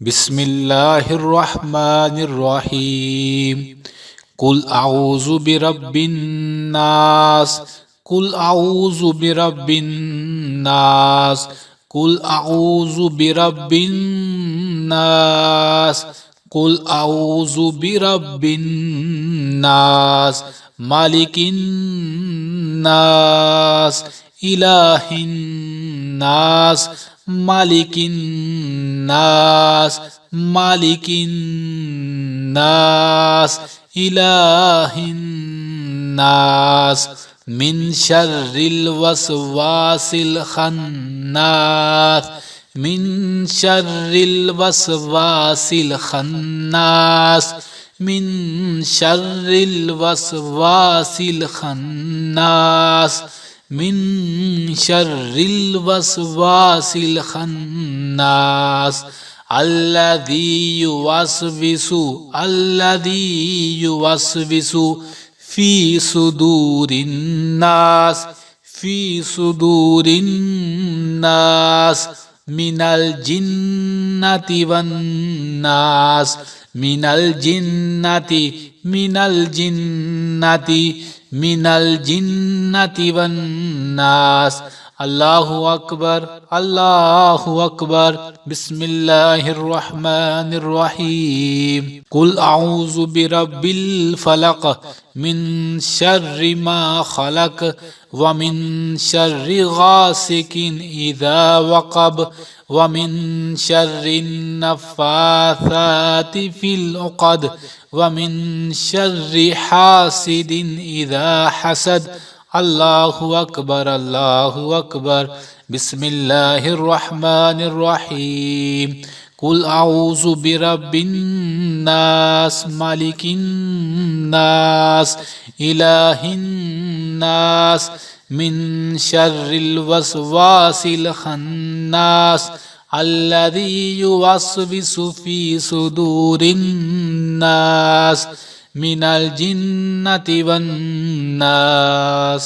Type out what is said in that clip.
বিসমিল্লাহির রহমানির রহিম। কুল আউযু বিরাব্বিন নাস, কুল আউযু বিরাব্বিন নাস, কুল আউযু বিরাব্বিন নাস, কুল আউযু বিরাব্বিন নাস, মালিকিন নাস, ইলাহিন নাস, মালিকিন নাস, মালিকিন নাস, ইলাহিন নাস, মিন শাররিল ওয়াসওয়াসিল খান্নাস, মিন শাররিল ওয়াসওয়াসিল খান্নাস, মিন শাররিল ওয়াসওয়াসিল খান্নাস, মিন শাররিল ওয়াসওয়াসিল খান্নাস, আল্লাযী ইউওয়াসবিসু ফি সুদুরিন নাস, ফি সুদুরিন নাস, মিনাল জিন্নাতি ওয়ান নাস, মিনাল জিন্নাতি, মিনাল জিন্নাতি, মিনাল জিন্নাতি ওয়ান নাস। আল্লাহু আকবার, আল্লাহু আকবার। বিসমিল্লাহির রহমানির রহিম। কুল আউযু বিরাব্বিল ফালাক, মিন শাররি মা খালাক, ওয়া মিন শাররি গাসিকিন ইযা ওয়াকাব, ওয়া মিন শাররিন নাফাসাতি ফিল উকাদ, ওয়া মিন শাররি হাসিদিন ইযা হাসাদ। আল্লাহু আকবার, আল্লাহু আকবার। বিসমিল্লাহির রহমানির রহিম। কুল আউযু বিরাব্বিন নাস, মালিকিন নাস, ইলাহিন নাস, মিন শাররিল ওয়াসওয়াসিল খান্নাস, আল্লাযী ইউওয়াসবিসু ফি সুদুরিন নাস, মিনাল জিন্নাতি ওয়ান নাস।